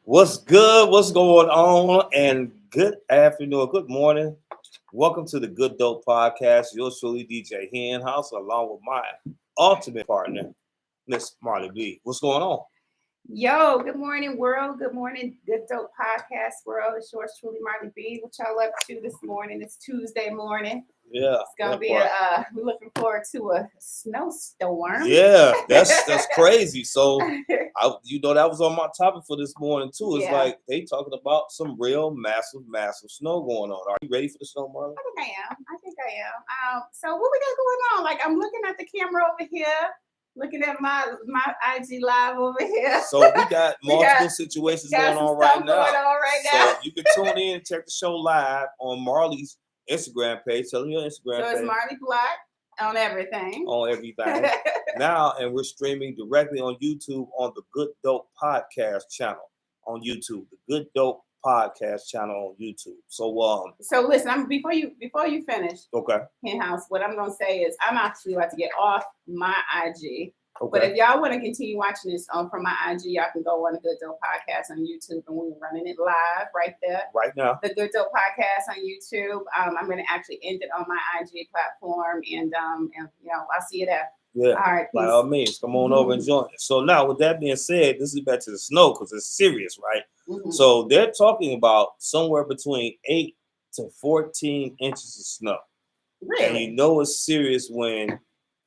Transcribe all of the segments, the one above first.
What's good? What's going on? And good afternoon, good morning. Welcome to the Good Dope Podcast. Yours truly, DJ Henhouse, along with my ultimate partner, Miss Marley B. What's going on? Yo, good morning, world. Good morning, Good Dope Podcast world. It's yours truly, Marley B. What y'all up to this morning? It's Tuesday morning. Yeah, It's gonna be we're looking forward to a snowstorm. Yeah, that's crazy. So, that was on my topic for this morning too. It's like they talking about some real massive snow going on. Are you ready for the snow, Marley? I think I am. So what we got going on? Like I'm looking at the camera over here. Looking at my IG live over here. So we got multiple situations going on right now. So you can tune in and check the show live on Marley's Instagram page. Tell them your Instagram page. So it's Marley Black on everything. On everything. Now, and we're streaming directly on YouTube on the Good Dope Podcast channel on YouTube. The Good Dope Podcast channel on YouTube. So listen, before you finish, okay, Henhouse, what I'm gonna say is I'm actually about to get off my IG. Okay. But if y'all want to continue watching this from my IG, y'all can go on the Good Dope Podcast on YouTube, and we're running it live right there. Right now. The Good Dope Podcast on YouTube. I'm going to actually end it on my IG platform, and I'll see you there. Yeah. All right. By all means, come on over and join us. So now, with that being said, this is back to the snow because it's serious, right? Mm-hmm. So they're talking about somewhere between 8 to 14 inches of snow. Really? And you know it's serious when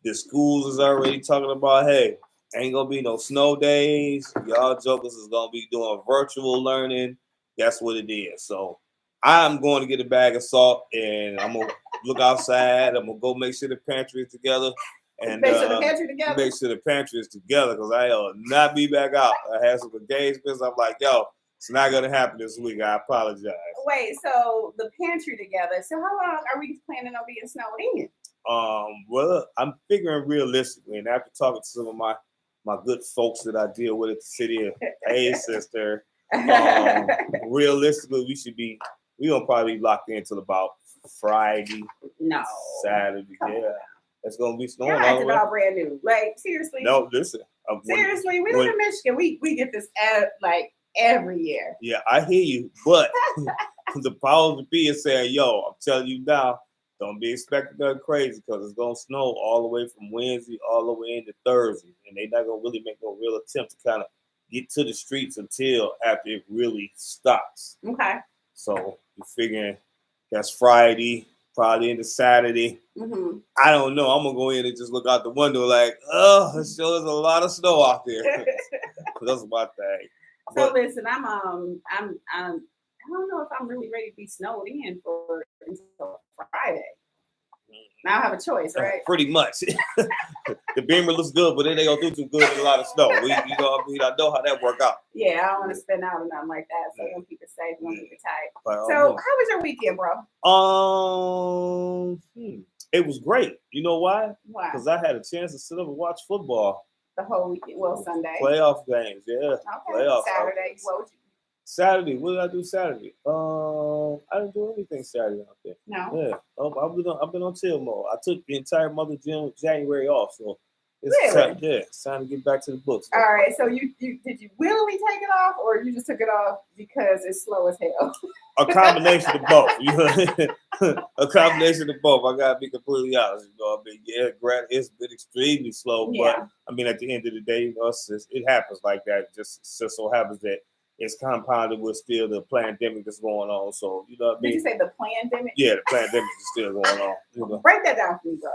the schools is already talking about, hey, ain't gonna be no snow days. Y'all jokers is gonna be doing virtual learning. That's what it is. So I'm going to get a bag of salt and I'm gonna look outside. I'm gonna go make sure the pantry is together. And make sure the pantry is together because I'll not be back out. I had some engagements. I'm like, yo, it's not gonna happen this week. I apologize. Wait, so the pantry together. So how long are we planning on being snowed in? Well, I'm figuring realistically, and after talking to some of my good folks that I deal with at the city of Hey Sister, realistically, we gonna probably be locked in until about Friday, Saturday. Yeah, it's gonna be snowing all the way. All brand new. Like seriously. No, listen. Seriously, we live in Michigan. We get this every year. Yeah, I hear you, but the powers that be is saying, yo, I'm telling you now. Don't be expecting nothing crazy because it's gonna snow all the way from Wednesday all the way into Thursday, and they're not gonna really make no real attempt to kind of get to the streets until after it really stops. Okay. So you're figuring that's Friday, probably into Saturday. Mm-hmm. I don't know. I'm gonna go in and just look out the window like, oh, it shows a lot of snow out there. That's my thing. So listen, I don't know if I'm really ready to be snowed in until Friday. Now I have a choice, right? Pretty much. The Beamer looks good, but it ain't gonna do too good in a lot of snow. I know how that work out. Yeah, I don't want to spend out or nothing like that. So we're gonna keep it safe, we're gonna keep it tight. So how was your weekend, bro? It was great. You know why? Why? Because I had a chance to sit up and watch football. The whole weekend. Well, Sunday. Playoff games, yeah. Okay. Playoff. Saturday. What would you? Saturday, what did I do Saturday? I didn't do anything Saturday out there. No. Yeah, I've been on chill mode. I took the entire month of January off, so it's time to get back to the books. All right, so you did you willingly take it off, or you just took it off because it's slow as hell? A combination of both. A combination of both. I gotta be completely honest. It's been extremely slow, but I mean, at the end of the day, it happens like that. It just so happens that it's compounded with still the pandemic that's going on. So, you know what I mean? Did you say the pandemic? Yeah, the pandemic is still going on. Break that down for me, bro.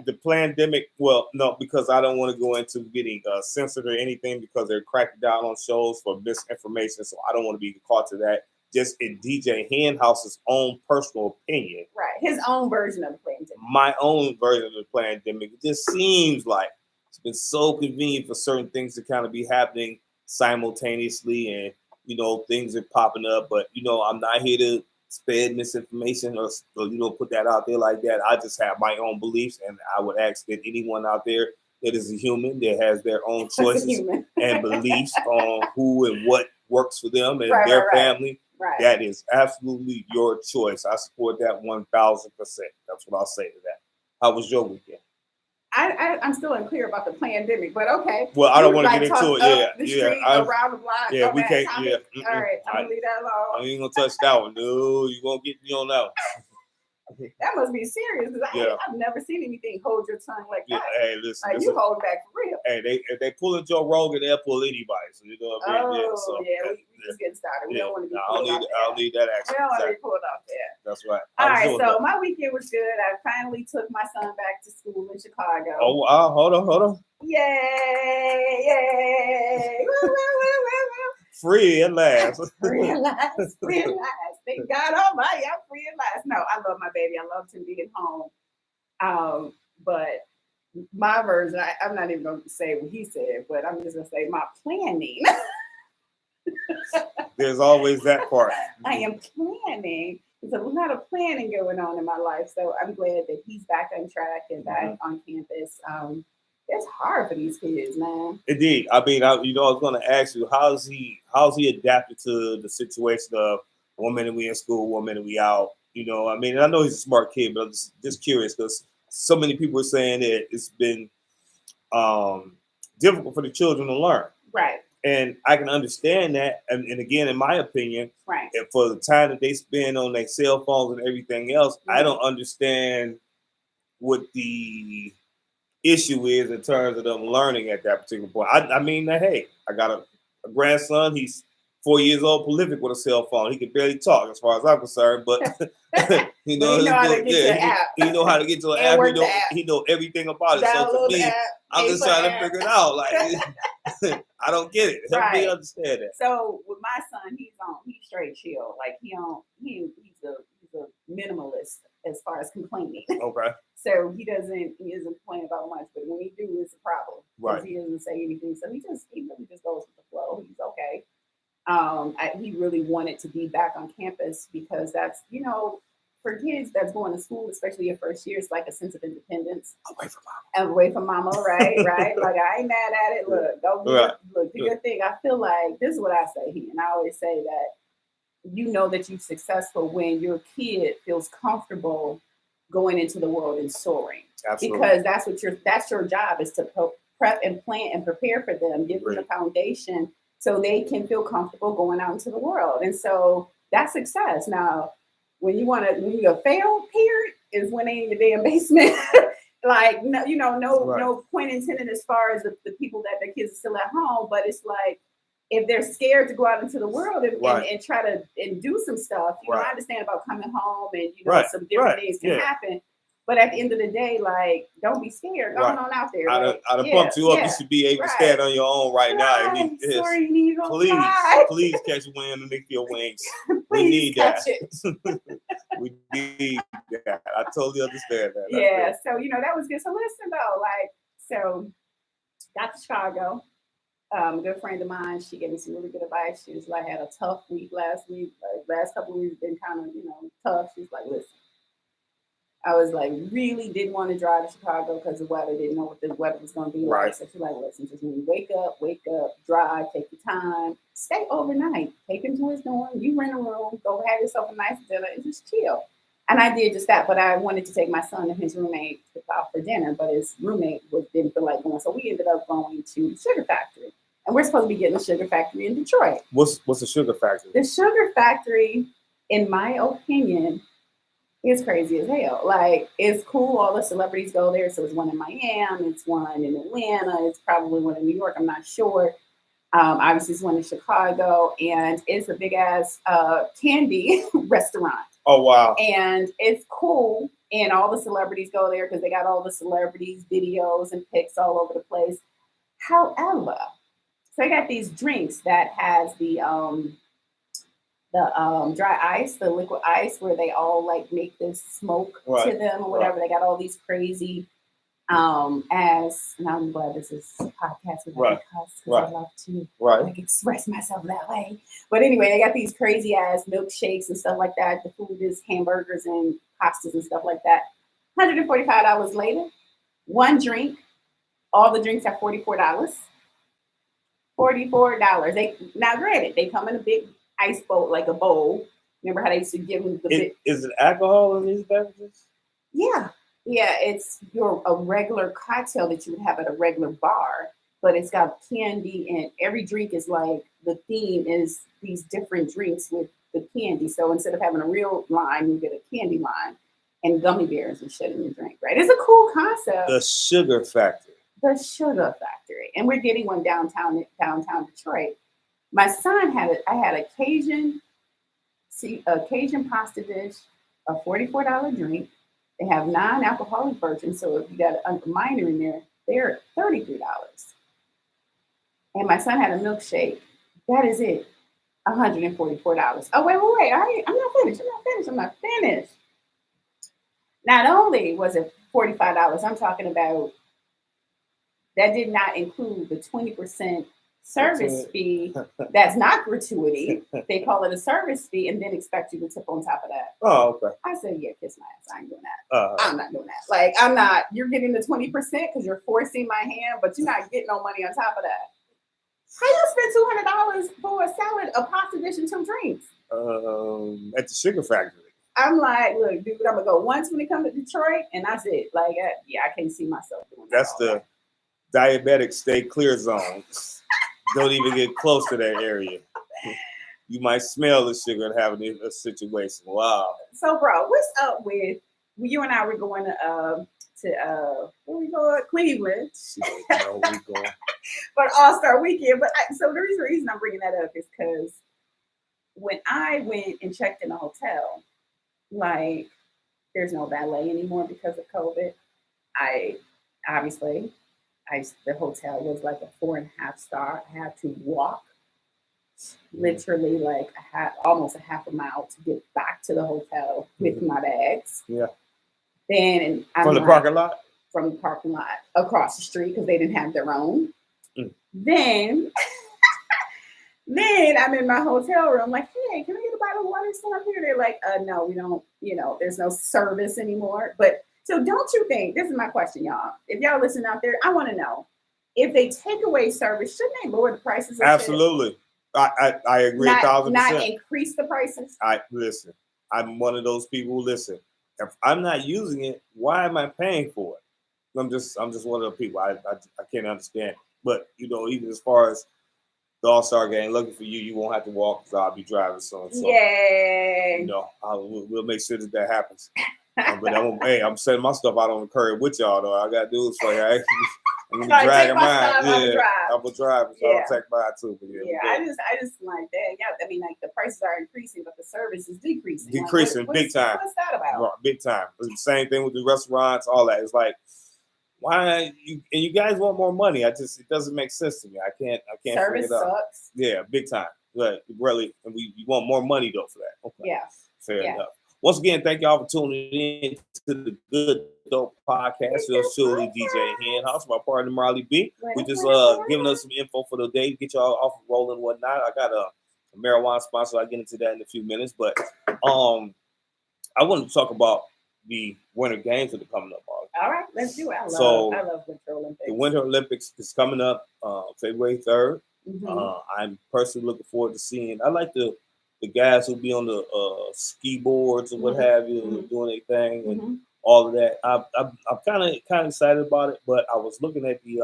The pandemic, well, no, because I don't want to go into getting censored or anything because they're cracking down on shows for misinformation. So I don't want to be caught to that. Just in DJ Henhouse's own personal opinion. Right. His own version of the pandemic. My own version of the pandemic. It just seems like it's been so convenient for certain things to kind of be happening simultaneously, and things are popping up, but I'm not here to spread misinformation or put that out there like that. I just have my own beliefs, and I would ask that anyone out there that is a human that has their own choices and beliefs on who and what works for them and their family. Right. That is absolutely your choice. I support that 1,000%. That's what I'll say to that. How was your weekend? I'm still unclear about the pandemic, but okay. Well, I don't want to like, get into it. The Yeah, street, yeah. around the block. Yeah, we can't. Topic. Yeah. All right, I'm gonna leave that alone. I ain't gonna touch that one. No, you gonna get me on that one. That must be serious because I've never seen anything hold your tongue like that. Hey, listen, like you hold back for real. Hey, if they pulling Joe Rogan, they'll pull anybody. So you know what I mean? We just getting started. We don't want to be. I don't need that action. We don't want to be pulled off there. That's right. All right, so my weekend was good. I finally took my son back to school in Chicago. Oh wow! Hold on. Yay! Woo, woo, woo, woo, woo. Free at last. Free at last. Thank God Almighty, I'm free at last. No, I love my baby. I love him being home. But my version, I'm not even going to say what he said, but I'm just going to say my planning. There's always that part. I am planning. There's a lot of planning going on in my life. So I'm glad that he's back on track and back on campus. It's hard for these kids, man. Indeed. I mean, I was going to ask you, how's he adapted to the situation of 1 minute we in school, 1 minute we out? You know, I mean, I know he's a smart kid, but I'm just curious because so many people are saying that it's been difficult for the children to learn. Right. And I can understand that. And again, in my opinion, right. And for the time that they spend on their cell phones and everything else, I don't understand what the issue is in terms of them learning at that particular point. I mean, hey, I got a grandson. He's 4 years old, prolific with a cell phone. He can barely talk, as far as I'm concerned. But he know how to get to an app. He know everything about it. So to me, I'm just trying to figure it out. Like, I don't get it. Help me understand that. So with my son, he's straight chill. Like he's a minimalist as far as complaining. Okay. So he doesn't complain about much, but when he do, it's a problem. Right. He doesn't say anything. So he really just goes with the flow. He's okay. He really wanted to be back on campus because that's, for kids that's going to school, especially your first year, it's like a sense of independence. Away from mama, right? Like, I ain't mad at it. Look, do your thing. I feel like, this is what I say here, and I always say that that you're successful when your kid feels comfortable going into the world and soaring. Absolutely. Because that's your job, is to prep and plan and prepare for them, give them the foundation so they can feel comfortable going out into the world. And so that's success. Now, when you fail, period, is when they in your damn basement. Like, no point intended as far as the people that the kids are still at home, but it's like, if they're scared to go out into the world and try to do some stuff, I understand about coming home and some different things can happen. But at the end of the day, like, don't be scared. Go on out there. I'd have pumped you up. You should be able to stand on your own right now. Please catch wind and make your wings. We need that. We need that. I totally understand that. Yeah. So, that was good. So listen though, got to Chicago. A good friend of mine, she gave me some really good advice. She was like, I had a tough week last week. Last couple of weeks been kind of, tough. She's like, listen. I was like, really didn't want to drive to Chicago because the weather, didn't know what the weather was going to be like. So she's like, listen, just when you wake up, drive, take your time, stay overnight, take him to his dorm, you rent a room, go have yourself a nice dinner and just chill. And I did just that, but I wanted to take my son and his roommate out for dinner, but his roommate didn't feel like going. So we ended up going to the Sugar Factory. And we're supposed to be getting the Sugar Factory in Detroit. What's the Sugar Factory? The Sugar Factory, in my opinion, is crazy as hell. Like, it's cool. All the celebrities go there. So it's one in Miami. It's one in Atlanta. It's probably one in New York. I'm not sure. Obviously, it's one in Chicago. And it's a big-ass candy restaurant. Oh, wow. And it's cool. And all the celebrities go there because they got all the celebrities' videos and pics all over the place. However, so I got these drinks that has the dry ice, the liquid ice, where they all like make this smoke to them or whatever. They got all these crazy, and I'm glad this is a podcast with because I love to like express myself that way. But anyway, they got these crazy ass milkshakes and stuff like that. The food is hamburgers and pastas and stuff like that. $145 later, one drink. All the drinks are $44. $44. Now, granted, they come in a big ice bowl, like a bowl. Remember how they used to give them the Is it alcohol in these beverages? Yeah. Yeah, it's a regular cocktail that you would have at a regular bar, but it's got candy, and every drink is like the theme is these different drinks with the candy. So instead of having a real lime, you get a candy lime and gummy bears and shit in your drink, right? It's a cool The concept. Sugar Factory. The Sugar Factory, and we're getting one downtown Detroit. My son had it. I had a Cajun pasta dish, a $44 drink. They have non-alcoholic versions, so if you got a minor in there, they're $33. And my son had a milkshake. That is it, $144. Oh wait! I'm not finished. I'm not finished. Not only was it $45, I'm talking about that did not include the 20% service fee. That's not gratuity. They call it a service fee and then expect you to tip on top of that. Oh, okay. I said, yeah, kiss my ass. I ain't doing that. I'm not doing that. Like, I'm not. You're getting the 20% because you're forcing my hand, but you're not getting no money on top of that. How you spend $200 for a salad, a pasta dish, and 2 drinks? At the Sugar Factory. I'm like, look, dude, I'm gonna go once when it comes to Detroit, and that's it. Like, yeah, I can't see myself doing that. That's the diabetic stay clear zone. Don't even get close to that area. You might smell the sugar and have a situation. Wow. So, bro, what's up with you and I were going to where we go? Cleveland. Where we going? For All-Star Weekend. But so the reason I'm bringing that up is because when I went and checked in a hotel, like there's no valet anymore because of COVID. The hotel was like a 4.5 star. I had to walk literally like almost a half a mile to get back to the hotel with my bags. Yeah. Then from the parking lot? From the parking lot across the street because they didn't have their own. Then I'm in my hotel room like, hey, can I get a bottle of water still up here? They're like, no, we don't, there's no service anymore. But so don't you think, this is my question, y'all. If y'all listen out there, I want to know, if they take away service, shouldn't they lower the prices? Absolutely. I agree 1,000%. Not increase the prices? Listen, I'm one of those people who listen. If I'm not using it, why am I paying for it? I'm just one of the people. I can't understand. But even as far as the All-Star game, looking for you, you won't have to walk because I'll be driving soon. So, yay! We'll make sure that happens. But I'm setting my stuff out on the curb with y'all though. I got dudes for you. I'm gonna be dragging mine. I'm gonna drive, so I'll take mine too. But I just like that. Yeah, I mean, like the prices are increasing, but the service is decreasing. Decreasing big time. What's that about? Big time. It's the same thing with the restaurants, all that. It's like, why you guys want more money? It doesn't make sense to me. I can't service figure it out. Sucks. Yeah, big time. Like really, and we want more money though for that. Okay. Yeah. Fair enough. Once again, thank y'all for tuning in to the Good Dope Podcast. Yours truly, DJ Henhouse, my partner Marley B. We just giving us some info for the day to get y'all off rolling and whatnot. I got a marijuana sponsor. I'll get into that in a few minutes, but I wanted to talk about the Winter Games that are coming up. All right, let's do it. I love Winter Olympics. The Winter Olympics is coming up February 3rd. Mm-hmm. I'm personally looking forward to seeing. I like the guys who be on the ski boards or what have you, doing their thing and all of that. I'm kind of excited about it, but I was looking at the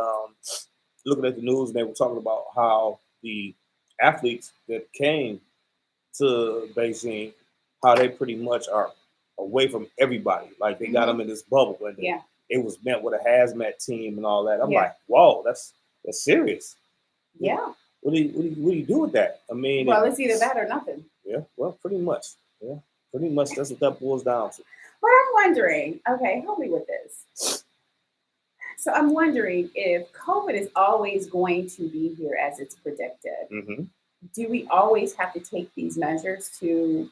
news and they were talking about how the athletes that came to Beijing, how they pretty much are away from everybody. Like they got them in this bubble, and it was met with a hazmat team and all that. I'm like, whoa, that's serious. Yeah. What do you do with that? I mean, well, it's either that or nothing. Yeah, well, pretty much. Yeah, pretty much. That's what that boils down to. But I'm wondering. Okay, help me with this. So I'm wondering if COVID is always going to be here as it's predicted. Mm-hmm. Do we always have to take these measures to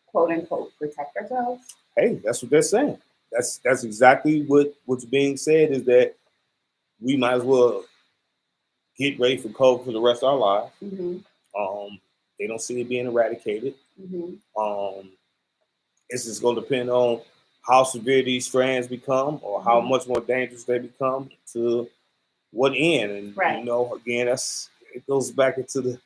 quote unquote protect ourselves? Hey, that's what they're saying. That's exactly what's being said, is that we might as well get ready for COVID for the rest of our lives. Mm-hmm. They don't see it being eradicated. Mm-hmm. It's just going to depend on how severe these strands become, or how much more dangerous they become, to what end. And again, it goes back into the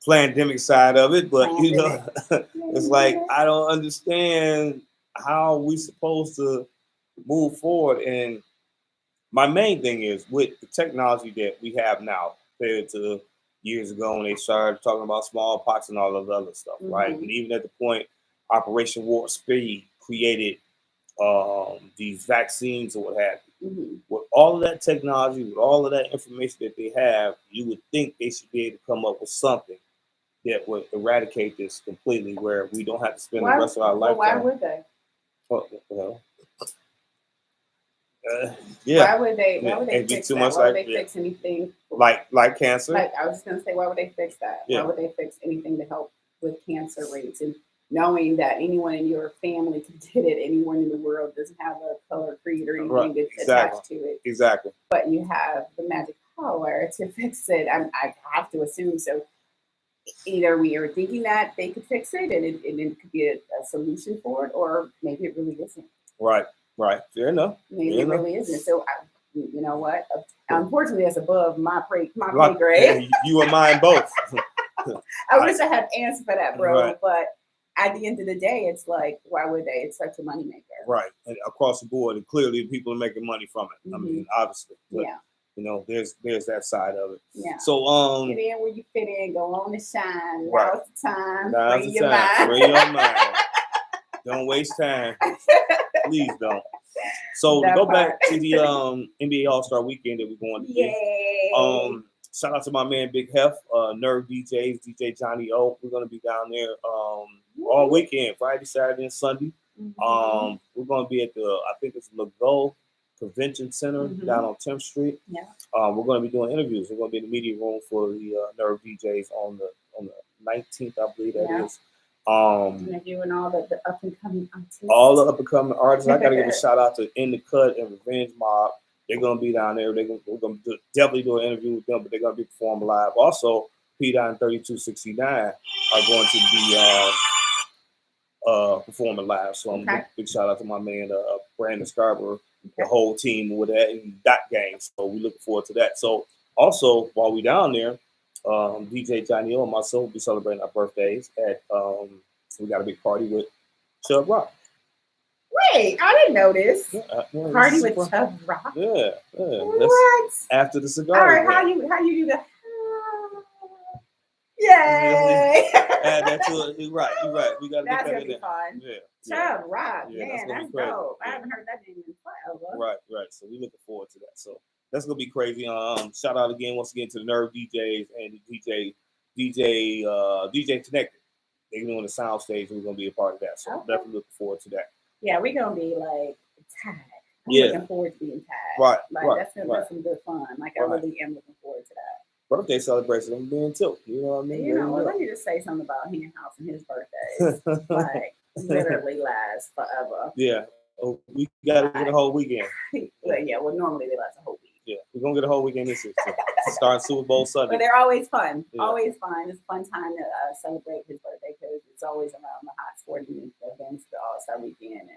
pandemic side of it. But it's like, I don't understand how we supposed to move forward. And my main thing is with the technology that we have now compared to years ago when they started talking about smallpox and all of the other stuff, right? And even at the point Operation Warp Speed created these vaccines or what have you. With all of that technology, with all of that information that they have, you would think they should be able to come up with something that would eradicate this completely, where we don't have to spend the rest of our lifetime. Why would they? Well, yeah. Why would they fix too that? much why would they fix anything? Like cancer? Like I was just gonna say, why would they fix that? Why would they fix anything to help with cancer rates? And knowing that anyone in your family can get it, anyone in the world doesn't have a color, creed, or anything attached to it. Exactly. But you have the magic power to fix it. I have to assume so. Either we are thinking that they could fix it and it could be a solution for it, or maybe it really isn't. Right. Fair enough. Maybe it really isn't. So, you know what? Unfortunately, that's above my pay grade. Yeah, you and mine both. I wish I had an answer for that, bro. Right. But at the end of the day, it's like, why would they? It's such a moneymaker. Right. And across the board, and clearly people are making money from it. I mean, obviously. But, you know, there's that side of it. Yeah. So get in where you fit in, go on and shine. Right. Now's the time. Now's free the your time. mind. Free your mind. Don't waste time. Please don't. So to go back to the NBA All-Star Weekend that we're going to do. Shout out to my man Big Hef, Nerve DJs, DJ Johnny O. We're gonna be down there all weekend, Friday, Saturday, and Sunday. We're gonna be at I think it's Legault Convention Center down on 10th Street. Yeah. We're gonna be doing interviews. We're gonna be in the media room for the Nerve DJs on the 19th, I believe that is. Interviewing all the up and coming artists. All the up and coming artists. I gotta give a shout out to In the Cut and Revenge Mob. They're gonna be down there. We're gonna definitely do an interview with them, but they're gonna be performing live. Also, P-Dot and 3269 are going to be performing live. So I'm big shout out to my man Brandon Scarborough, the whole team with that and Dot Gang. So we looking forward to that. So also while we down there, DJ Johnny O and myself will be celebrating our birthdays at we got a big party with Chubb Rock. Wait, I didn't know this. Party with Chubb Rock. Yeah. What? After the cigar. All right, how you do that? Yay! That's you're right. We gotta that's get that gonna in be there. fun. Yeah. Chubb Rock, man, that's dope. I haven't heard that name in forever. Right. So we looking forward to that. So that's gonna be crazy. Shout out once again to the Nerve DJs and the DJ Connected. They're doing the sound stage, and we're gonna be a part of that. So definitely looking forward to that. Yeah, we're gonna be like tied. I'm looking forward to being tied. Right. That's some good fun. Like I really am looking forward to that. Birthday celebration, I'm being too. You know what I mean? Let me just say something about Hen House and his birthdays. Like literally lasts forever. Yeah. Oh, we gotta get a whole weekend. Well, normally they last a whole week. Yeah, we're gonna get a whole weekend this year. Starting Super Bowl Sunday. But they're always fun. Yeah. Always fun. It's a fun time to celebrate his birthday because it's always around the hot sporting events, the All-Star Weekend,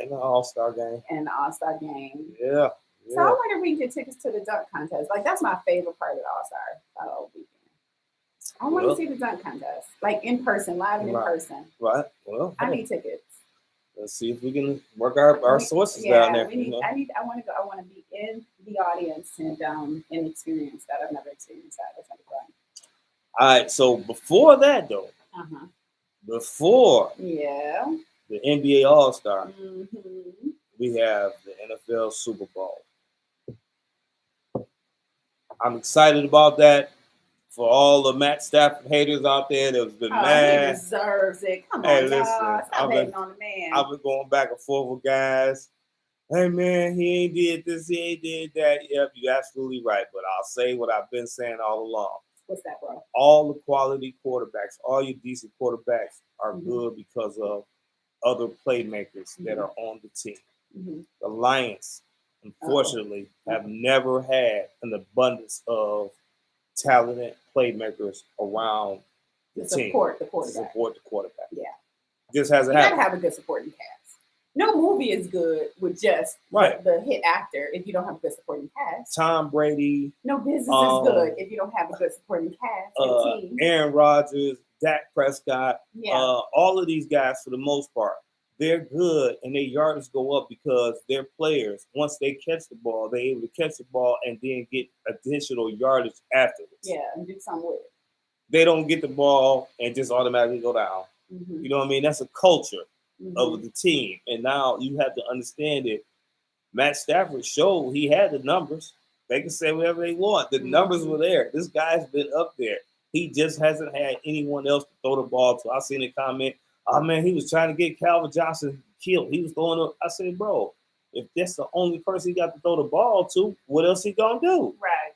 and the All-Star Game. Yeah. So I wonder if we can get tickets to the dunk contest. Like that's my favorite part of the All-Star weekend. I want to see the dunk contest, like in person, live and in person. Right. Well, I need tickets. Let's see if we can work our sources down there. I want to go. I want to be in the audience and experience that. I've never experienced that. That's fun. All right. So before that, though, before the NBA All-Star, we have the NFL Super Bowl. I'm excited about that. For all the Matt Stafford haters out there that was been mad. He deserves it. Come on, listen, stop hating on the man. I've been going back and forth with guys. Hey, man, he ain't did this, he ain't did that. Yep, you're absolutely right. But I'll say what I've been saying all along. What's that, bro? All the quality quarterbacks, all your decent quarterbacks are good because of other playmakers that are on the team. The Lions, unfortunately, have never had an abundance of talented playmakers around the team to support the quarterback. Yeah, this hasn't happened. You gotta have a good supporting cast. No movie is good with just the hit actor if you don't have a good supporting cast. Tom Brady. No business is good if you don't have a good supporting cast and team. Aaron Rodgers, Dak Prescott. Yeah. All of these guys, for the most part, they're good and their yardage go up because their players, once they catch the ball, they're able to catch the ball and then get additional yardage afterwards. Yeah, and do something with it. They don't get the ball and just automatically go down. Mm-hmm. You know what I mean? That's a culture Mm-hmm. of the team. And now you have to understand it. Matt Stafford showed he had the numbers. They can say whatever they want. The numbers were there. This guy's been up there. He just hasn't had anyone else to throw the ball to. I seen a comment, oh man, he was trying to get Calvin Johnson killed. He was throwing up. I said, bro, if that's the only person he got to throw the ball to, what else he gonna do? Right.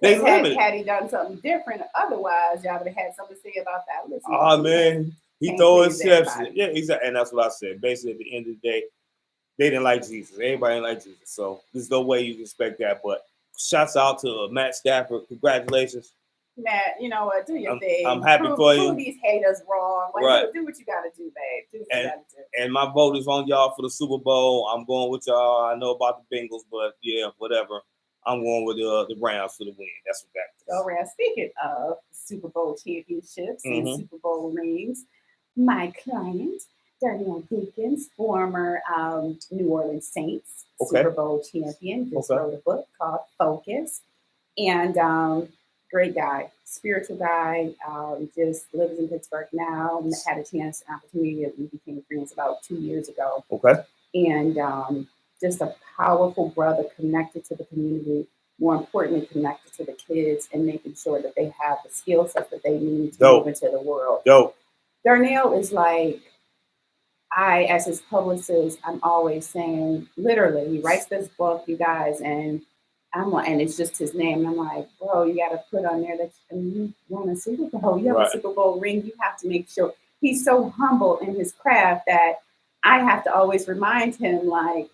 They had he done something different, otherwise y'all would have had something to say about that. Listen, oh man, he throw interception. Yeah, exactly. And that's what I said. Basically, at the end of the day, they didn't like Jesus. Everybody didn't like Jesus. So there's no way you can expect that. But shouts out to Matt Stafford. Congratulations. Matt, you know what? Do your thing. I'm happy for you. Prove these haters wrong. Like, right. Do what you got to do, babe. Do what you got to do. And my vote is on y'all for the Super Bowl. I'm going with y'all. I know about the Bengals, but yeah, whatever. I'm going with the Rams for the win. That's what that is. All right. Speaking of Super Bowl championships and Super Bowl rings, my client, Darnell Deacons, former New Orleans Saints Super Bowl champion, just wrote a book called Focus. And great guy, spiritual guy, just lives in Pittsburgh now. Had an opportunity we became friends about 2 years ago. Okay. And just a powerful brother connected to the community, more importantly, connected to the kids and making sure that they have the skill set that they need to move into the world. Darnell is like, as his publicist, I'm always saying, literally, he writes this book, you guys, and it's just his name. And I'm like, bro, you got to put on there that you won a Super Bowl. You have a Super Bowl ring. You have to make sure. He's so humble in his craft that I have to always remind him, like,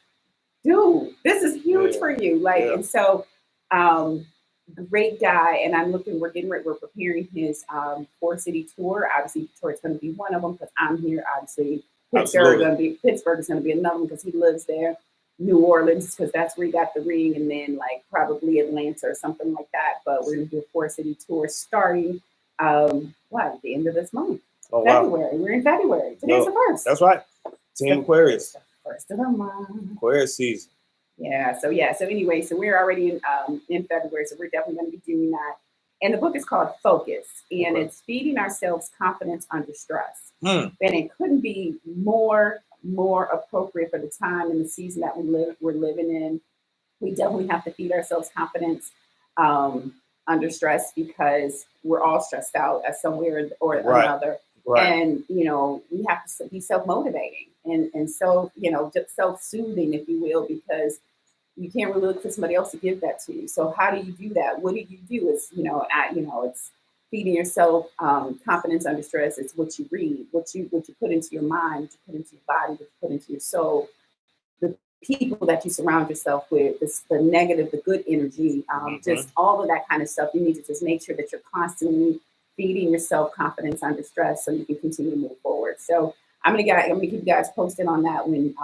dude, this is huge for you. Like, and so, great guy. And we're preparing his 4-city tour. Obviously, Detroit's going to be one of them because I'm here. Obviously, Pittsburgh is going to be another one because he lives there. New Orleans, because that's where he got the ring, and then like probably Atlanta or something like that. But we're going to do a 4-city tour starting at the end of this month. February. We're in February. Today's the first. That's right. Team Aquarius. First of the month. Aquarius season. Yeah. So anyway, so we're already in February, so we're definitely going to be doing that. And the book is called Focus, and it's feeding ourselves confidence under stress. And it couldn't be more appropriate for the time and the season that we're living in. We definitely have to feed ourselves confidence under stress because we're all stressed out at somewhere or another. Right. And, we have to be self-motivating and so, just self-soothing, if you will, because you can't really look for somebody else to give that to you. So how do you do that? What do you do? It's, it's feeding yourself confidence under stress. It's what you read, what you put into your mind, what you put into your body, what you put into your soul, the people that you surround yourself with, the negative, the good energy, just all of that kind of stuff. You need to just make sure that you're constantly feeding yourself confidence under stress so you can continue to move forward. So I'm gonna keep you guys posted on that when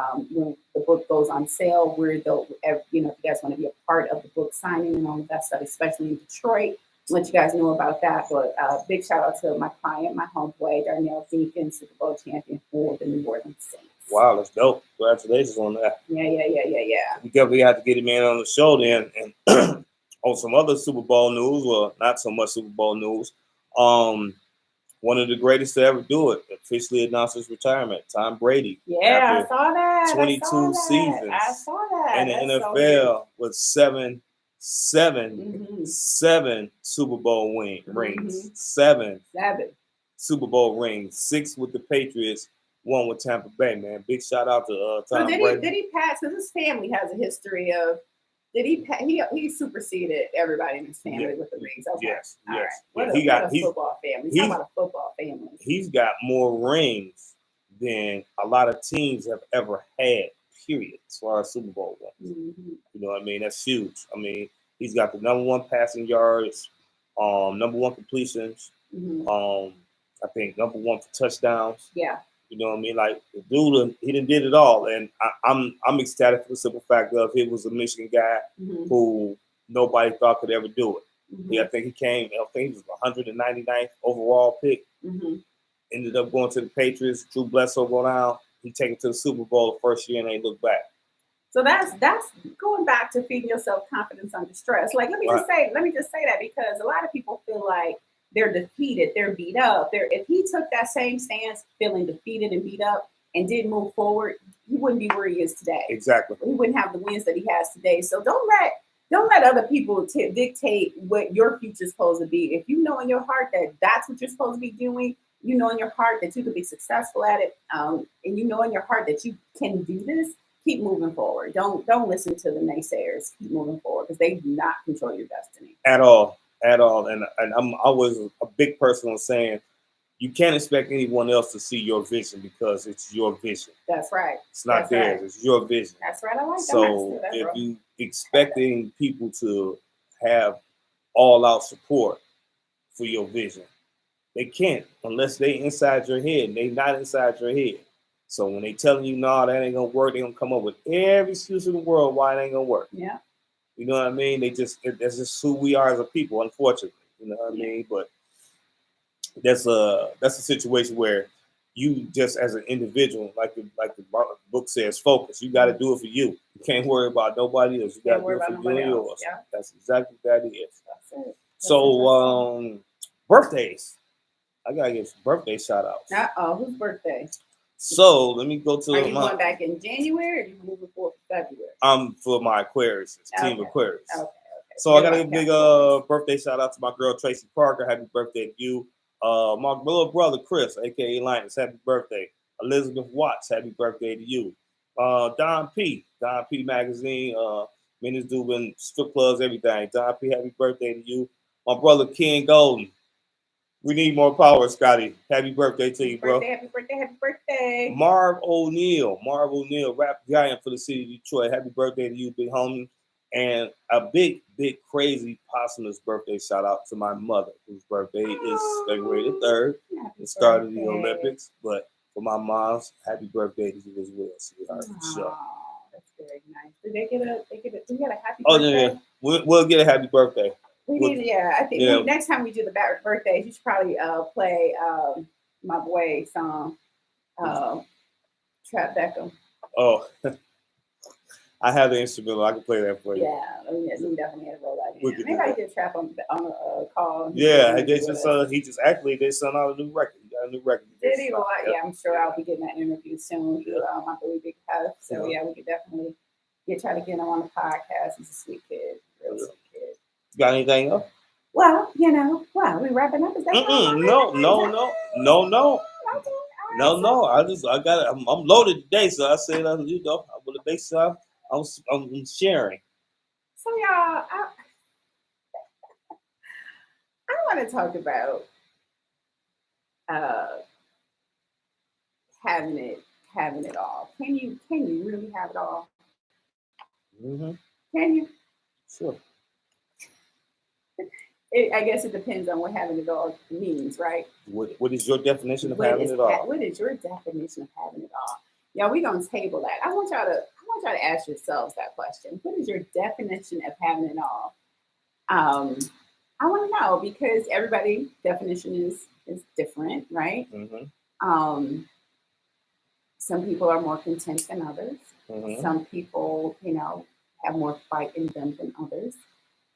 the book goes on sale. If you guys want to be a part of the book signing and all of that stuff, especially in Detroit, let you guys know about that. But big shout out to my client, my homeboy, Darnell Deacons, Super Bowl champion for the New Orleans Saints. Wow, that's dope. Congratulations on that. Yeah. We definitely have to get him in on the show then. And on some other Super Bowl news, well, not so much Super Bowl news. One of the greatest to ever do it officially announced his retirement, Tom Brady. Yeah, I saw that. 22 seasons. I saw that. In the NFL with seven Super Bowl rings. Seven Super Bowl rings. 6 with the Patriots, 1 with Tampa Bay, man. Big shout out to Tom Brady. Did he pass? Because his family has a history of. Did he superseded everybody in his family with the rings? Okay. Yes. All right. What a football family. He's talking about a football family. He's got more rings than a lot of teams have ever had, period, as far as Super Bowl ones. You know what I mean? That's huge. I mean, he's got the number 1 passing yards, number 1 completions, I think number 1 for touchdowns. Yeah. You know what I mean? Like, the dude, he done did it all. And I'm ecstatic for the simple fact of he was a Michigan guy who nobody thought could ever do it. Yeah, I think he was 199th overall pick. Ended up going to the Patriots. Drew Bledsoe go down. he take it to the Super Bowl the first year and they look back. So that's going back to feeding yourself confidence under stress. Like let me just say that because a lot of people feel like they're defeated, they're beat up. If he took that same stance, feeling defeated and beat up, and did move forward, he wouldn't be where he is today. Exactly. He wouldn't have the wins that he has today. So don't let other people dictate what your future's supposed to be. If you know in your heart that that's what you're supposed to be doing, you know in your heart that you could be successful at it, and you know in your heart that you can do this, keep moving forward. Don't listen to the naysayers. Keep moving forward because they do not control your destiny. At all. And I'm always a big person on saying you can't expect anyone else to see your vision because it's your vision. That's right. It's not theirs. Right. It's your vision. That's right. I like that. So if you expecting people to have all out support for your vision, they can't unless they inside your head. They not inside your head. So when they telling you no, that ain't gonna work, they gonna come up with every excuse in the world why it ain't gonna work. Yeah. You know what I mean? That's just who we are as a people, unfortunately. You know what I mean? But that's a situation where you just as an individual, like the book says, focus. You got to do it for you. You can't worry about nobody else. You got to do it for you and yours. Yeah. That's exactly what that is. That's it. So birthdays. I gotta give some birthday shout outs. Whose birthday? So let me go to. Are you going back in January or are you moving forward for February? For my Aquarius, Team Aquarius. Okay. So I gotta give a big birthday shout out to my girl Tracy Parker. Happy birthday to you. My little brother Chris, aka Linus, happy birthday. Elizabeth Watts, happy birthday to you. Don P Magazine, me and this dude been strip clubs, everything. Don P, happy birthday to you. My brother Ken Golden. We need more power, Scotty. Happy birthday to you, bro. Happy birthday. Marv O'Neal, rap giant for the city of Detroit. Happy birthday to you, big homie. And a big, crazy, posthumous birthday shout out to my mother, whose birthday is February the 3rd. The start of the Olympics. But for my mom's, happy birthday to you as well, sweetheart. Sure. That's very nice. Did they get a happy birthday? Oh, yeah. We'll get a happy birthday. I think next time we do the birthdays, you should probably play my boy song, Trap Beckham. Oh, I have the instrumental. I can play that for you. Yeah, we definitely had to roll that in. Maybe I did Trap on a call. Yeah, they sent out a new record. He got a new record. Did he? Yeah, I'm sure I'll be getting that interview soon. I believe Big Puff. So yeah, we could definitely try to get him on the podcast. He's a sweet kid, really sweet kid. Got anything else? Well, we wrapping up. Is that No. I'm loaded today, so I said, with the base stuff, I'm sharing. So y'all, I want to talk about having it all. Can you really have it all? Mm-hmm. Can you? Sure. I guess it depends on what having it all means, right? What is your definition of having it all? What is your definition of having it all? Yeah, we're gonna table that. I want y'all to ask yourselves that question. What is your definition of having it all? I want to know because everybody's definition is different, right? Mm-hmm. Some people are more content than others. Mm-hmm. Some people, have more fight in them than others.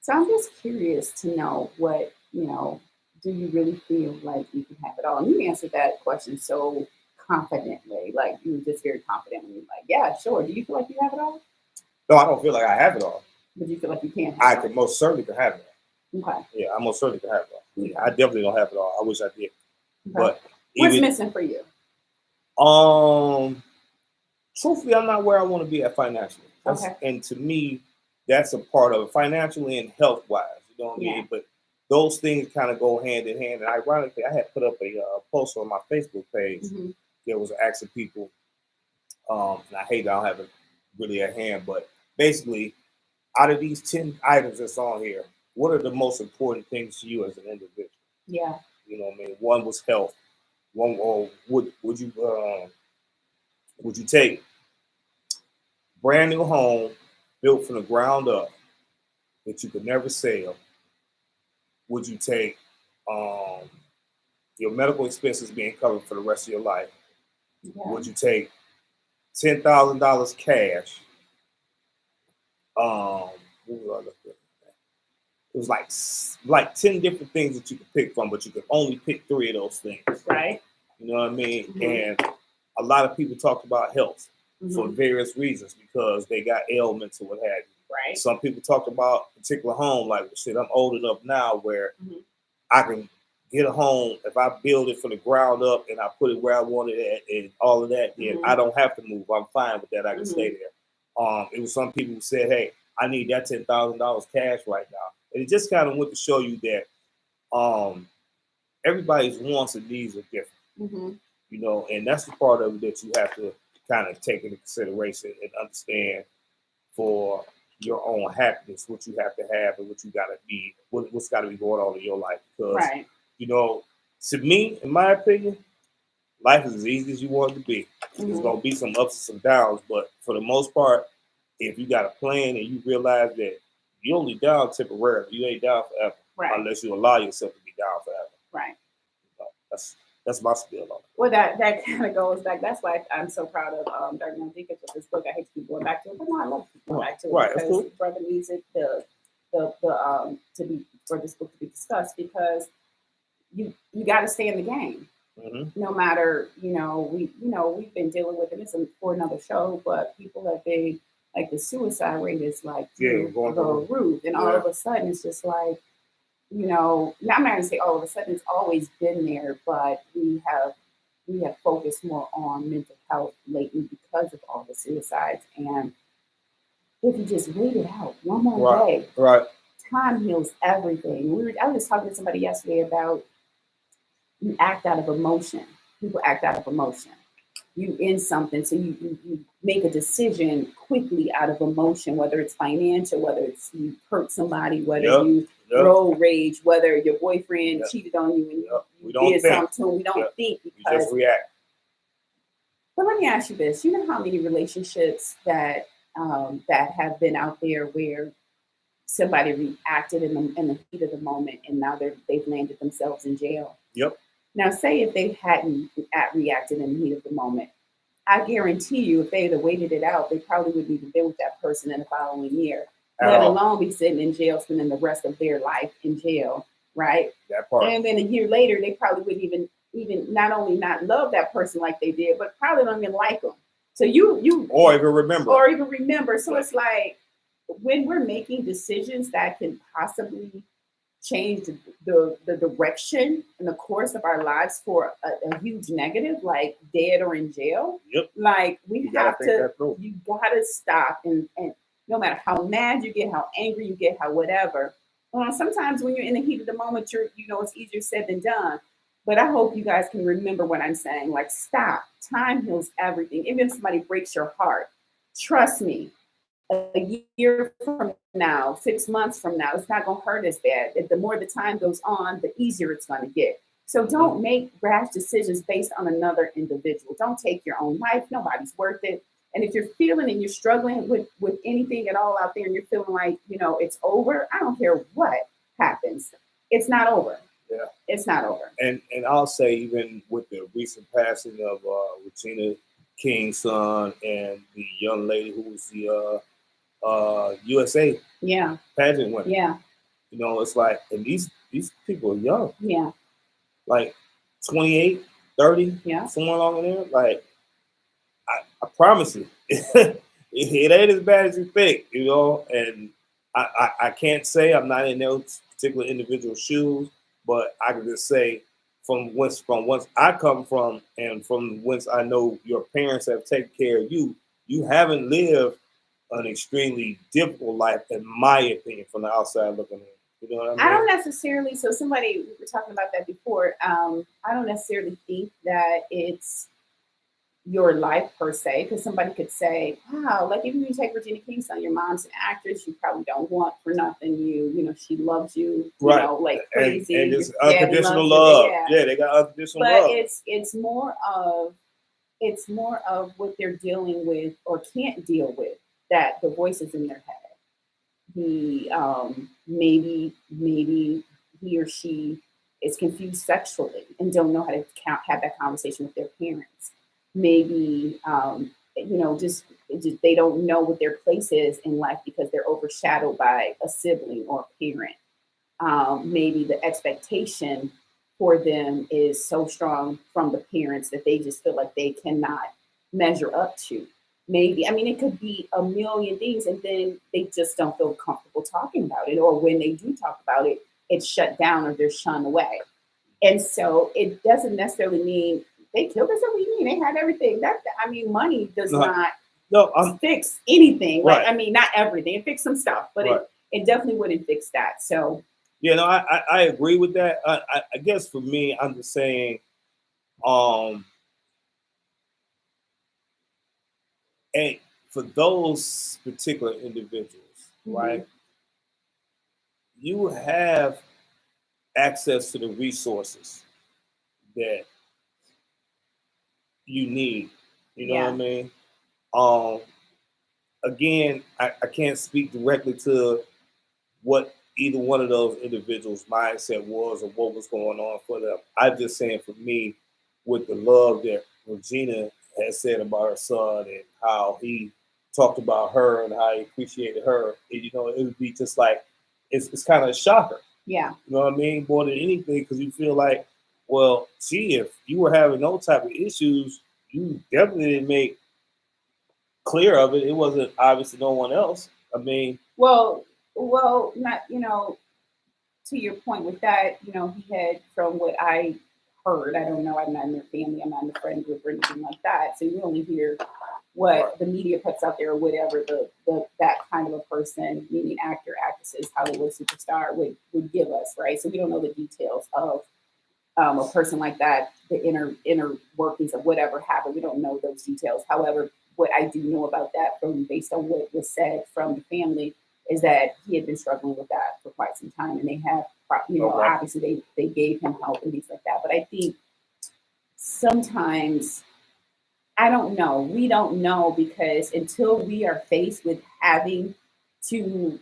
So I'm just curious to know what, do you really feel like you can have it all? And you answered that question so confidently, like you were just very confident when you're like, yeah, sure. Do you feel like you have it all? No, I don't feel like I have it all. But you feel like you can have it all? I could most certainly could have it all. Okay. Yeah, I most certainly could have it all. Yeah, I definitely don't have it all. I wish I did. Okay. But what's missing for you? Truthfully, I'm not where I want to be at financially. Okay. And to me, that's a part of it, financially and health wise. You know what I mean? But those things kind of go hand in hand. And ironically, I had put up a post on my Facebook page. Mm-hmm. There was asking people, and I hate that I don't have it really at hand, but basically, out of these 10 items that's on here, what are the most important things to you as an individual? Yeah. You know what I mean? One was health. One, or would you take brand new home built from the ground up that you could never sell? Would you take your medical expenses being covered for the rest of your life? Yeah. Would you take $10,000 cash. What was I looking at? It was like 10 different things that you could pick from, but you could only pick 3 of those things. Right. You know what I mean? Mm-hmm. And a lot of people talked about health for various reasons because they got ailments or what have you. Right. Some people talked about a particular home, like shit, I'm old enough now where I can get a home if I build it from the ground up and I put it where I want it at and all of that, then I don't have to move. I'm fine with that. I can stay there. It was some people who said, hey, I need that $10,000 cash right now. And it just kind of went to show you that everybody's wants and needs are different. You know, and that's the part of it that you have to kind of take into consideration and understand for your own happiness, what you have to have and what you got to be, what's got to be going on in your life. Because, you know, to me, in my opinion, life is as easy as you want it to be. There's going to be some ups and some downs, but for the most part, if you got a plan and you realize that you're only down temporarily, you ain't down forever, unless you allow yourself to be down forever. Right. That's my spiel on it. Well, that kind of goes back. That's why I'm so proud of Dr. Deacons with this book. I hate to keep going back to it, but no, I love to keep going back to it because cool. Brother needs it to be for this book to be discussed because you got to stay in the game. No matter we've been dealing with it. It's for another show, but people have been like the suicide rate is like through the roof, and all of a sudden it's just like. You know, I'm not going to say all of a sudden it's always been there, but we have focused more on mental health lately because of all the suicides. And if you just wait it out one more day, time heals everything. I was talking to somebody yesterday about you act out of emotion. People act out of emotion. You in something, so you make a decision quickly out of emotion, whether it's financial, whether it's you hurt somebody, whether you road rage, whether your boyfriend cheated on you and you did something to him. We don't think because you just react. But let me ask you this: you know how many relationships that have been out there where somebody reacted in the heat of the moment, and now they've landed themselves in jail. Yep. Now, say if they hadn't reacted in the heat of the moment, I guarantee you, if they had waited it out, they probably wouldn't even been with that person in the following year, let alone be sitting in jail, spending the rest of their life in jail, right? That part. And then a year later, they probably wouldn't even not only not love that person like they did, but probably don't even like them. So you or even remember. So it's like when we're making decisions that can possibly change the direction and the course of our lives for a huge negative, like dead or in jail. Like you gotta stop and no matter how mad you get, how angry you get, how whatever. Sometimes when you're in the heat of the moment, it's easier said than done. But I hope you guys can remember what I'm saying. Like, stop. Time heals everything. Even if somebody breaks your heart, trust me, a year from now, 6 months from now, it's not going to hurt as bad. The more the time goes on, the easier it's going to get. So don't make rash decisions based on another individual. Don't take your own life. Nobody's worth it. And if you're feeling and you're struggling with anything at all out there and you're feeling like, it's over, I don't care what happens. It's not over. Yeah. It's not over. And I'll say, even with the recent passing of Regina King's son and the young lady who was the USA pageant winner. Yeah. It's like, and these people are young. Yeah. Like 28, 30, somewhere along in there. Like, I promise you, it ain't as bad as you think, and I can't say I'm not in those particular individual shoes, but I can just say from whence I come from and from whence I know your parents have taken care of you, you haven't lived an extremely difficult life, in my opinion, from the outside looking in. You know what I mean? I don't necessarily, so we were talking about that before. I don't necessarily think that it's your life per se, because somebody could say, wow, like even when you take Regina King's son, your mom's an actress, you probably don't want for nothing. She loves you, like crazy. And it's unconditional love. Yeah, they got unconditional love. But it's more of what they're dealing with or can't deal with, that the voices in their head. Maybe he or she is confused sexually and don't know how to have that conversation with their parents. Maybe just they don't know what their place is in life because they're overshadowed by a sibling or a parent. Maybe the expectation for them is so strong from the parents that they just feel like they cannot measure up to. Maybe, I mean, it could be a million things, and then they just don't feel comfortable talking about it. Or when they do talk about it, it's shut down or they're shunned away. And so it doesn't necessarily mean they killed us. What do you mean? They had everything. Money does not fix anything. Right. Like, I mean, not everything. It fixed some stuff, but Right. it definitely wouldn't fix that. So yeah, no, I agree with that. I guess for me, I'm just saying, and for those particular individuals, right, you have access to the resources that you need. You know what I mean? Again, I can't speak directly to what either one of those individuals' mindset was or what was going on for them. I'm just saying, for me, with the love that Regina has said about her son and how he talked about her and how he appreciated her, it would be just like, it's kind of a shocker. Yeah. You know what I mean? More than anything, because you feel like, well, gee, if you were having those type of issues, you definitely didn't make clear of it. It wasn't obviously no one else. I mean, well, not to your point with that, he had, from what I heard, I don't know, I'm not in their family, I'm not in the friend group or anything like that. So you only hear what the media puts out there or whatever that kind of a person, meaning actor, actresses, Hollywood superstar would give us, right? So we don't know the details of a person like that, the inner workings of whatever happened. We don't know those details. However, what I do know about that, from based on what was said from the family, is that he had been struggling with that for quite some time, and they have, obviously they gave him help and things like that. But I think sometimes, I don't know, we don't know, because until we are faced with having to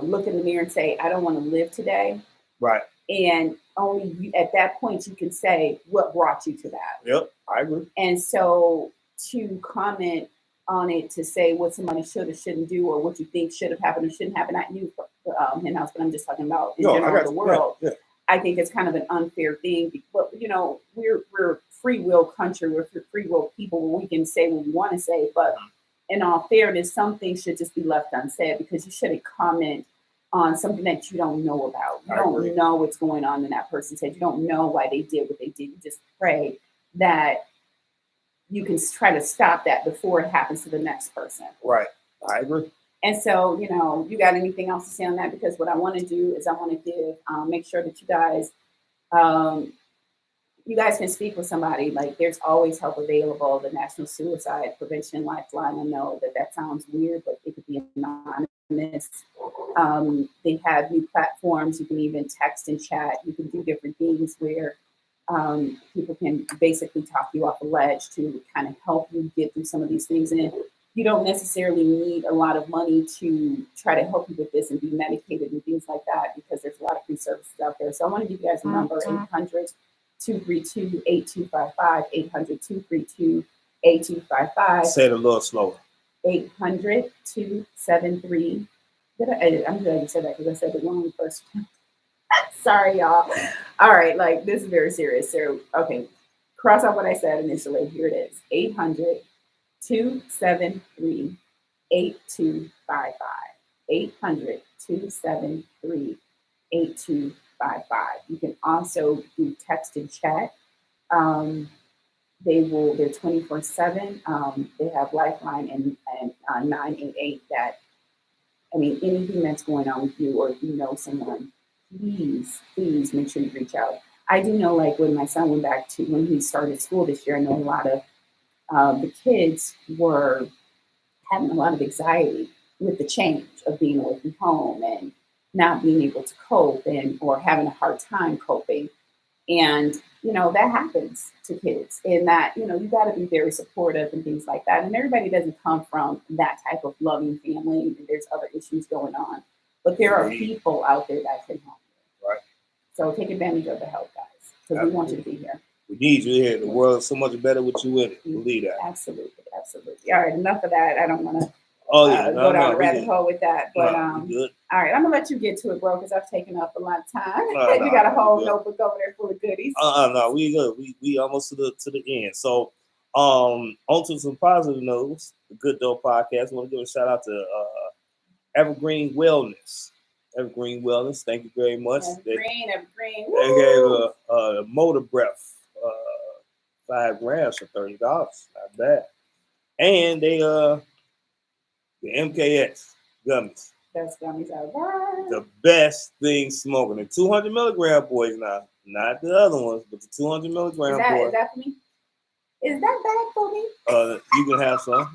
look in the mirror and say, I don't want to live today. Right. And only at that point you can say what brought you to that. Yep, I agree. And so to comment on it, to say what somebody should or shouldn't do, or what you think should have happened or shouldn't happen, not you, in-house, but I'm just talking about in general the world. Yeah. I think it's kind of an unfair thing. But we're free will country, we're free will people, where we can say what we want to say. But in all fairness, some things should just be left unsaid, because you shouldn't comment on something that you don't know about. You don't know what's going on in that person's head. You don't know why they did what they did. You just pray that you can try to stop that before it happens to the next person. Right. I agree. And so, you got anything else to say on that? Because what I want to do is I want to give, make sure that you guys can speak with somebody. Like, there's always help available. The National Suicide Prevention Lifeline. I know that sounds weird, but it could be anonymous. They have new platforms. You can even text and chat. You can do different things where people can basically talk you off a ledge to kind of help you get through some of these things. And you don't necessarily need a lot of money to try to help you with this and be medicated and things like that, because there's a lot of free services out there. So I want to give you guys a number, 800-232-8255, 800-232-8255. Say it a little slower. 800-273. I'm glad you said that, because I said it wrong first. Sorry, y'all. All right, like, this is very serious. So, okay, cross out what I said initially. Here it is. 800-273-8255. 800-273-8255. You can also do text and chat. They're 24/7. They have Lifeline and 988 that, anything that's going on with you, or if you know someone, please make sure you reach out. I do know, like, when my son went back to, when he started school this year, I know a lot of the kids were having a lot of anxiety with the change of being away from home and not being able to cope, or having a hard time coping. And, that happens to kids, and that, you got to be very supportive and things like that. And everybody doesn't come from that type of loving family, and there's other issues going on. But there are people out there that can help you. Right. So take advantage of the help, guys, because we want you to be here. We need you here. The world's so much better with you in it. Believe that. Absolutely. Absolutely. All right, enough of that. I don't want to No, go down no, a we rabbit good. hole with that. But No, we good. all right, I'm gonna let you get to it, bro, because I've taken up a lot of time. No, You got a whole we good. notebook over there full of goodies. No, we good. We almost to the end. So, on to some positive news. The Good Dope Podcast. I want to give a shout out to Evergreen Wellness. Evergreen Wellness. Thank you very much. Evergreen. They gave a Motor Breath 5 grams for $30. Not bad. And they the MKX gummies. Best gummies ever. The best thing smoking. The 200 milligram boys now. Not the other ones, but the 200 milligram boys. Is that for me? Is that bad for me? You can have some.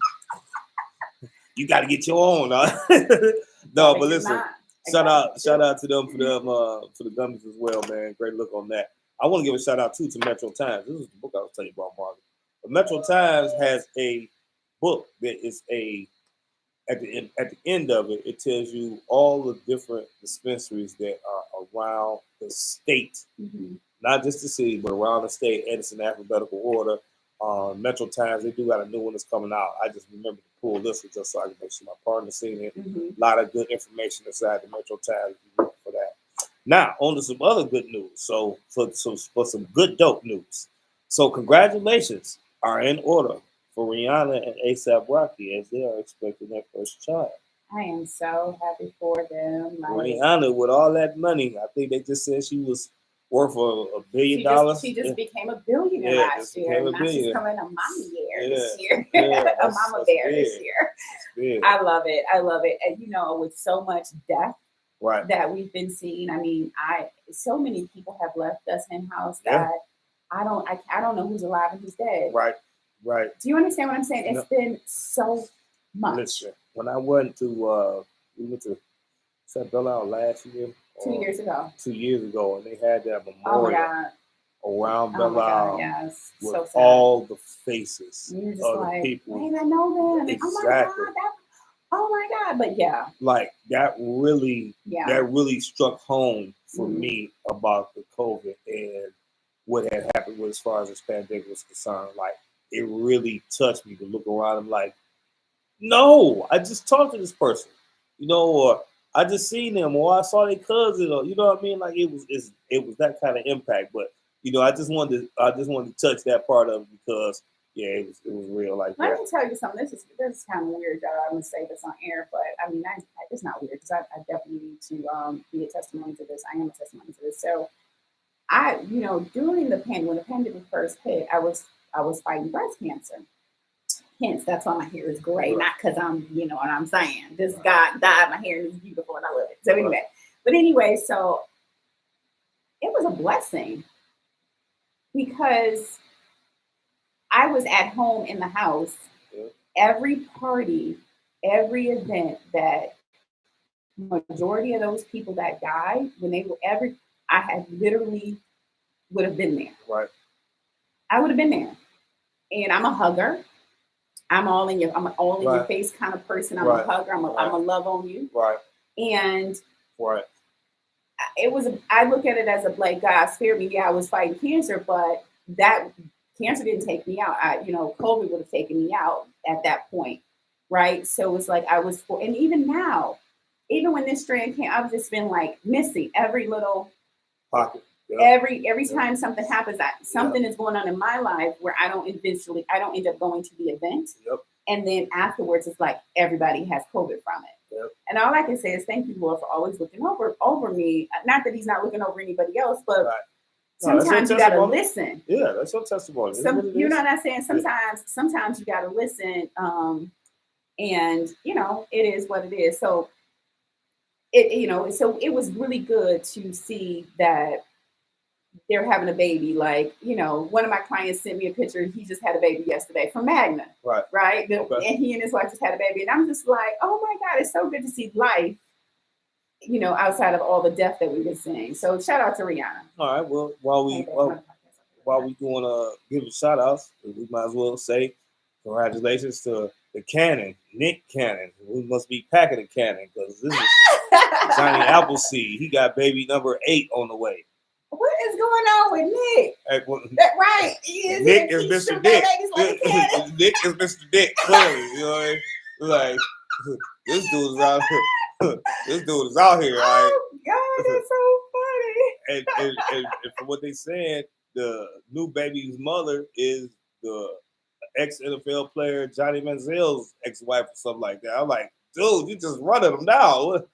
You got to get your own. No, but listen. Shout out to them for the gummies as well, man. Great look on that. I want to give a shout out too to Metro Times. This is the book I was telling you about, Marvin. But Metro Times has a book that is at the end of it, it tells you all the different dispensaries that are around the state, not just the city, but around the state, and it's in alphabetical order. Metro Times, they do got a new one that's coming out. I just remember to pull this one just so I can make sure my partner's seen it. A lot of good information inside the Metro Times if you look for that. Now, on to some other good news. So, for some good dope news. So, congratulations are in order for Rihanna and A$AP Rocky as they are expecting their first child. I am so happy for them. Rihanna, with all that money, I think they just said she was worth $1 billion. She just became a billionaire last year. Now she's coming a mommy bear this year. A mama bear this year. I love it. And with so much death that we've been seeing, I mean, so many people have left us in house that I don't know who's alive and who's dead. Right. Do you understand what I'm saying? It's been so much. Listen, when I went to Belle Isle last year. 2 years ago. 2 years ago, and they had that memorial around Belle Isle with so all the faces of the people. Wait, I know them. Exactly. Oh my God! But yeah, like that really struck home for me about the COVID and what had happened with as far as this pandemic was concerned. Like it really touched me to look around and like, no, I just talked to this person, or I just seen them, or I saw their cousin, or you know what I mean. Like it was that kind of impact. But I just wanted to touch that part of it because it was real. Like let me tell you something. This is kind of weird, y'all. I'm gonna say this on air, but I mean, it's not weird because I definitely need to be a testimony to this. I am a testimony to this. So during the when the pandemic first hit, I was fighting breast cancer. Hence, that's why my hair is gray, not because I'm, what I'm saying. This God dyed my hair and it's beautiful and I love it. So anyway, so it was a blessing because I was at home in the house. Every party, every event that majority of those people that died, when they were I had literally would have been there. Right. I would have been there. And I'm a hugger. I'm all in your face kind of person. I'm a hugger. I'm a love on you. Right. And I look at it as like God spared me. Yeah, I was fighting cancer, but that cancer didn't take me out. COVID would have taken me out at that point. Right. So it's like and even now, even when this strand came, I've just been like missing every little pocket. Every time something happens, something is going on in my life where I don't end up going to the event. And then afterwards, it's like everybody has COVID from it. And all I can say is thank you, Lord, for always looking over me. Not that he's not looking over anybody else, but sometimes you got to listen. Yeah, that's your testimony. You know what I'm saying? Sometimes you got to listen. And, it is what it is. So, so it was really good to see that they're having a baby. Like, one of my clients sent me a picture. He just had a baby yesterday from Magna. Right. And he and his wife just had a baby. And I'm just like, oh my God, it's so good to see life, outside of all the death that we've been seeing. So shout out to Rihanna. All right. Well, while we doing give shout outs, we might as well say congratulations to the Cannon, Nick Cannon. We must be packing a cannon because this is Johnny Appleseed. He got baby number 8 on the way. What is going on with Nick? That right. Nick is Mr. Dick. Nick is Mr. Dick, clearly. You know what I mean? Like, this dude is out here. This dude is out here. Oh, God, that's so funny. And from what they said, the new baby's mother is the ex-NFL player Johnny Manziel's ex-wife or something like that. I'm like, dude, you just running them down.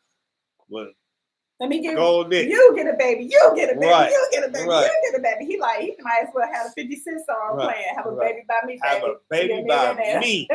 What? Let me get you get a baby, you get a baby, right. you get a baby, you get a baby. He might as well have a 50 Cent song playing. Have a baby by me, baby. Have a baby by me.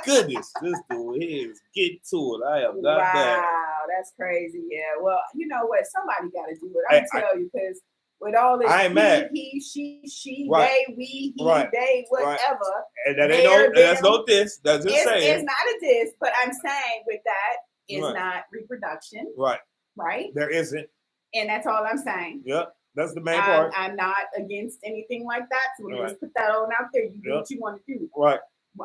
Goodness, this dude is get to it. I am not bad. Wow, that's crazy. Yeah. Well, you know what? Somebody got to do it. I'm gonna tell you, because with all this, I ain't mad. He, she, right. they, we, he, right. they, whatever. Right. And that ain't that's no diss. That's just saying. It's not a diss, but I'm saying with that, it's not reproduction. Right. Right? There isn't. And that's all I'm saying. Yep. That's the main part. I'm not against anything like that. So let's put that on out there. You do what you want to do. Right.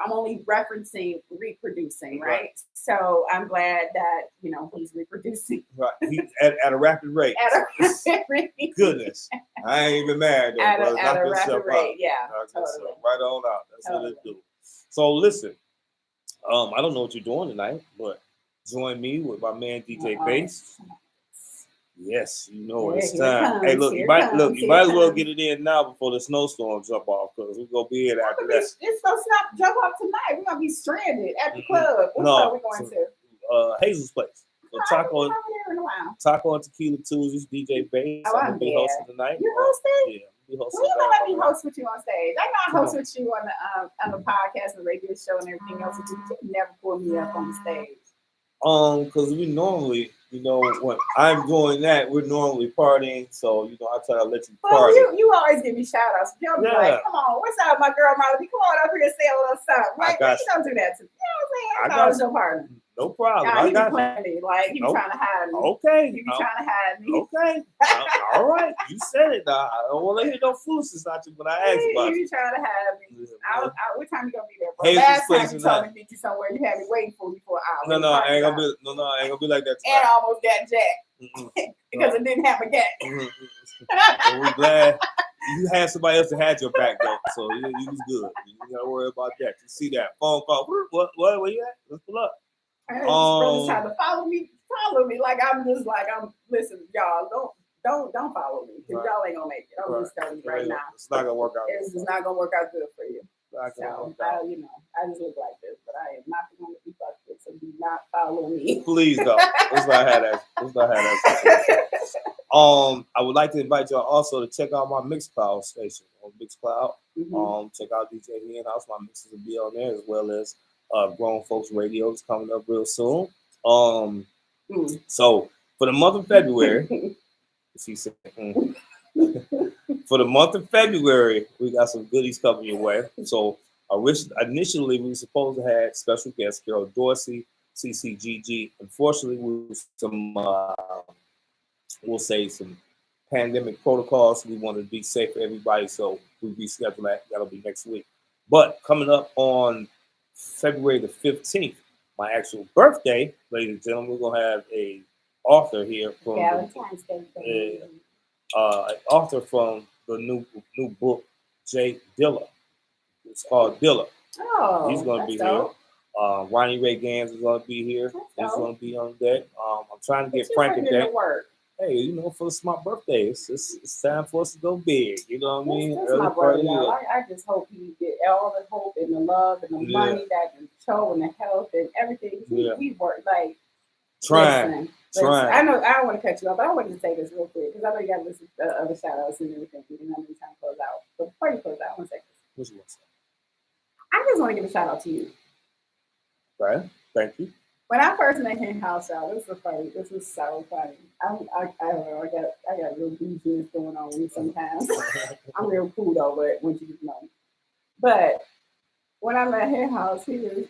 I'm only referencing reproducing, right? So I'm glad that, he's reproducing. Right. He's at a rapid rate. At a rapid rate. Goodness. I ain't even mad though. At a rapid rate, yeah. Totally. Right on out. That's what it do. So listen, I don't know what you're doing tonight, but join me with my man DJ Bass. Yes, it's time. Hey, look, you might as well get it in now before the snowstorm jump off, because we're gonna be in after that. It's gonna jump off tonight. We're gonna be stranded at the club. What club are we going to? Hazel's place. Taco and Tequila Tuesdays. DJ Bass. I'm gonna be hosting tonight. You're hosting? Yeah. You gonna let me host with you on stage? I know I host with you on the podcast and the radio show and everything else. You never pull me up on the stage. Because we normally, when I'm doing that, we're normally partying. So, I try to let you party. Well, you always give me shout outs. You'll be like, come on, what's up, my girl Molly? Come on up here and say a little something. Right? You don't do that to me. You know what I'm saying? I was your partner. No problem. He be playing like he be trying to hide me. Okay. He be trying to hide me. Okay. All right. You said it. Now. I don't want to hear no foolishness out you when I ask about it. He be trying to hide me. What time you gonna be there, bro? Last time you told me to meet you somewhere, you had me waiting for you for an hour. I ain't gonna be like that tonight. And I almost got jacked because it didn't have a gap. Well, we're glad you had somebody else that had your back though, so you was good. You ain't gotta worry about that. You see that phone call? What? Where you at? Let's pull up. Brothers trying to follow me like listen, y'all don't follow me because y'all ain't gonna make it. I'm just telling you right now. It's not gonna work out. It's just not gonna work out good for you. So I just look like this, but I am not the one to be fucked with. So do not follow me. Please don't. Let's not have that. I would like to invite y'all also to check out my Mixcloud station on Mixcloud. Mm-hmm. Check out DJ Henhouse. My mixes will be on there, as well as Grown Folks Radio is coming up real soon. So for the month of February, for the month of February, we got some goodies coming your way. So initially, we were supposed to have special guest Carol Dorsey, CCGG. Unfortunately, with some, we'll say some pandemic protocols, we wanted to be safe for everybody, so we rescheduled that. That'll be next week. But coming up on February the 15th, my actual birthday, ladies and gentlemen, we're gonna have a author here from Valentine's Day. An author from the new book, Jay Dilla. It's called Dilla. Oh, he's gonna be dope. Here. Ronnie Ray Gans is gonna be here. He's gonna be on deck. I'm trying to get Frank in there. Hey, for it's my birthday. It's time for us to go big. You know what I mean? That's my brother, I just hope he get all the hope and the love and the money that can show and the health and everything. He worked like trying. I know I don't want to cut you off, but I wanted to say this real quick because I know you got to listen to other shout outs and everything. We didn't have any time to close out. But before you close out, I want to say this. I just want to give a shout out to you. Right. Thank you. When I first met him, house out, this was funny. This was so funny. I don't know. I got real goofiness going on with me sometimes. I'm real cool though, but once you just know. But when I met him, house, he was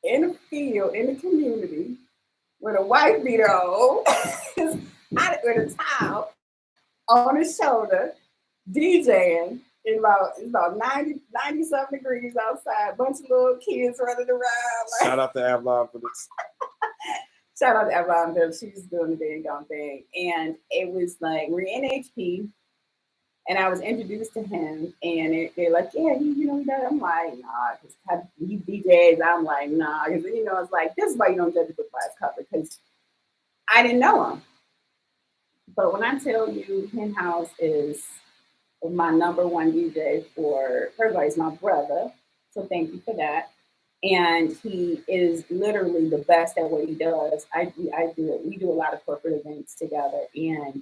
in the field, in the community, with a wife beater on, with a towel on his shoulder, DJing. It's about 90-something degrees outside. A bunch of little kids running around. Shout out to Avalon for this. Shout out to Evelyn Bill. She's doing the dang gone thing. And it was like, we're in HP. And I was introduced to him, and they're like, yeah, you know that. I'm like, nah, because he DJs. I'm like, nah, because it's like this is why you don't judge a book by its cover, because I didn't know him. But when I tell you, Hen House is my number one DJ for, first of all, he's my brother, so thank you for that. And he is literally the best at what he does. I do it. We do a lot of corporate events together, and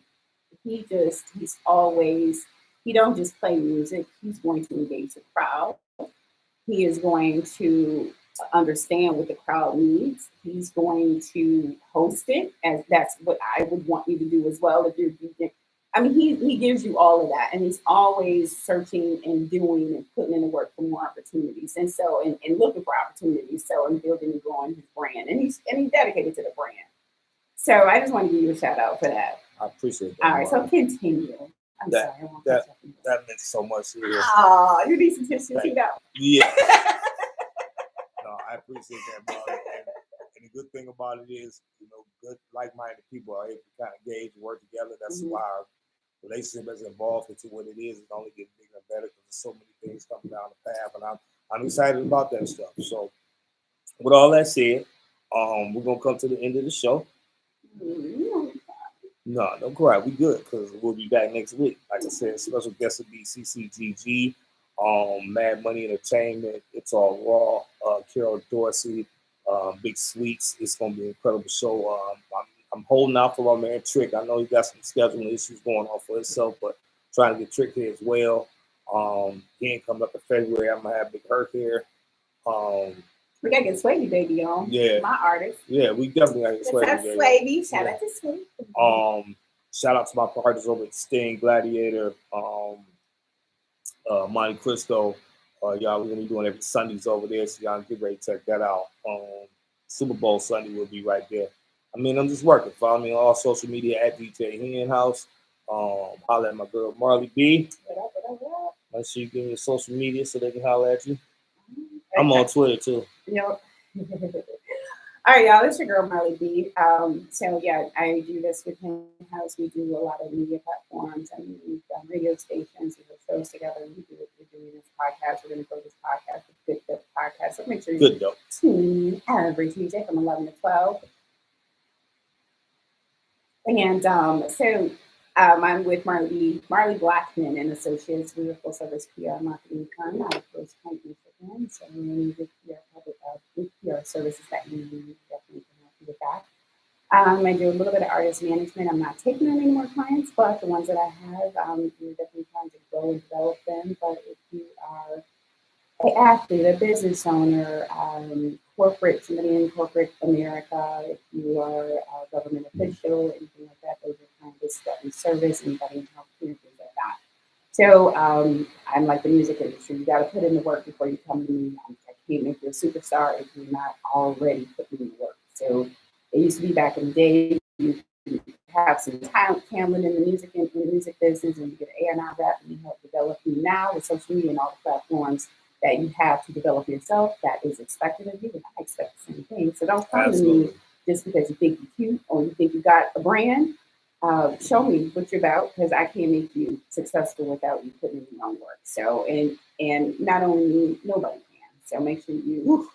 he's always, he don't just play music, he's going to engage the crowd. He is going to understand what the crowd needs. He's going to host it, as that's what I would want you to do as well if you're DJ. I mean, he gives you all of that, and he's always searching and doing and putting in the work for more opportunities, and so and looking for opportunities, so and building and growing his brand, and he's dedicated to the brand. So I just want to give you a shout out for that. I appreciate that. All right, so continue. I'm that, sorry. That meant so much. Oh, you need some tissues, you know. Yeah. No, I appreciate that, Marley. And the good thing about it is, good, like-minded people are able to kind of gauge and work together. That's why our relationship has evolved into what it is. It's only getting bigger and better because there's so many things coming down the path, and I'm excited about that stuff. So, with all that said, we're gonna come to the end of the show. No, don't cry. We good because we'll be back next week. Like I said, special guest will be CCGG, Mad Money Entertainment. It's All Raw. Carol Dorsey, Big Sweets. It's gonna be an incredible show. I'm holding out for my man Trick. I know he got some scheduling issues going on for himself, but trying to get Trick here as well. He ain't coming up in February. I'm gonna have Big Hurt here. We gotta get Swavy Baby on. Yeah, my artist. Yeah, we definitely gotta get Swavy Baby. Shout out to Swavy. Shout out to my partners over at Sting, Gladiator, Monte Cristo. Y'all, we're gonna be doing every Sundays over there, so y'all get ready to check that out. Super Bowl Sunday will be right there. I mean, I'm just working. Follow me on all social media at DJ Hen House. Holler at my girl Marley B. Make sure you give me your social media so they can holler at you. I'm on Twitter too. Yep. All right, y'all. It's your girl Marley B. So yeah, I do this with Hen House. We do a lot of media platforms. I mean, we've done radio stations. We put shows together. We're doing this podcast. We're going to grow this podcast, the Good Dope Podcast. So make sure you tune every Tuesday from 11 to 12. And so I'm with Marley Blackman and Associates. We're a full service PR marketing firm out of Grosse Pointe, Michigan. So any good PR services that you need, definitely can help you with that. I do a little bit of artist management. I'm not taking on any more clients, but the ones that I have, we're definitely trying to grow and develop them. But if you are an athlete, a business owner, somebody in corporate America, if you are a government official, anything like that, those are kind of stuff in service, anybody in healthcare, things like that. So I'm like the music industry. You got to put in the work before you come to me. I can't make you a superstar if you're not already putting in the work. So it used to be back in the day, you have some talent in the music business, and you get an A&R rep, and you help develop you. Now with social media and all the platforms that you have to develop yourself, that is expected of you, and I expect the same thing. So don't come to me just because you think you're cute or you think you got a brand. Show me what you're about, because I can't make you successful without you putting in your own work. So, and not only me, nobody can. So make sure you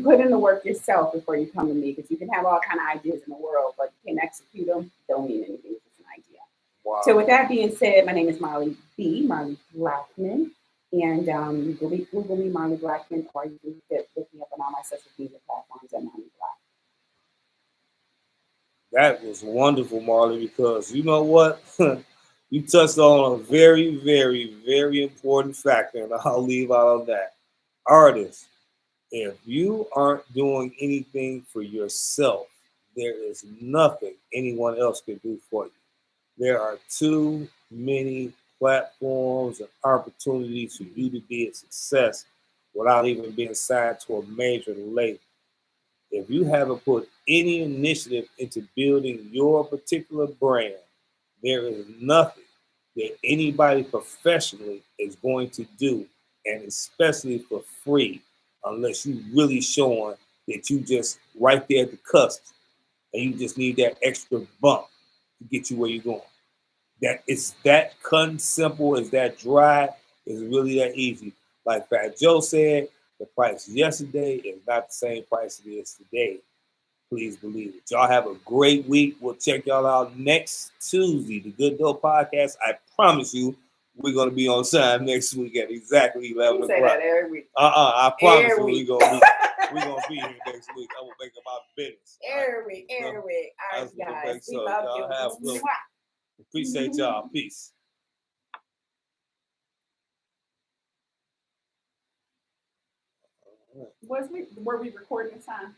put in the work yourself before you come to me, because you can have all kind of ideas in the world, but you can't execute them. Don't mean anything. It's just an idea. Wow. So with that being said, my name is Marley B. Marley Blackman. And Google me, Marley Blackman, or you can look me up on all my social media platforms at Marley Blackman. That was wonderful, Marley, because you know what? You touched on a very, very, very important factor, and I'll leave out on that. Artists, if you aren't doing anything for yourself, there is nothing anyone else can do for you. There are too many platforms and opportunities for you to be a success without even being signed to a major label. If you haven't put any initiative into building your particular brand, there is nothing that anybody professionally is going to do, and especially for free, unless you really showing that you just right there at the cusp and you just need that extra bump to get you where you're going. That it's that cut simple, is that dry, is really that easy. Like Fat Joe said, the price yesterday is not the same price it is today. Please believe it. Y'all have a great week. We'll check y'all out next Tuesday. The Good Dope Podcast. I promise you, we're gonna be on time next week at exactly 11 You o'clock. say that every week. I promise Every you, week. we're gonna be here next week. I will make it my business. Every week. All right, That's what it guys. makes. We So love y'all you. have a good one. Appreciate y'all. Peace. Were we recording this time?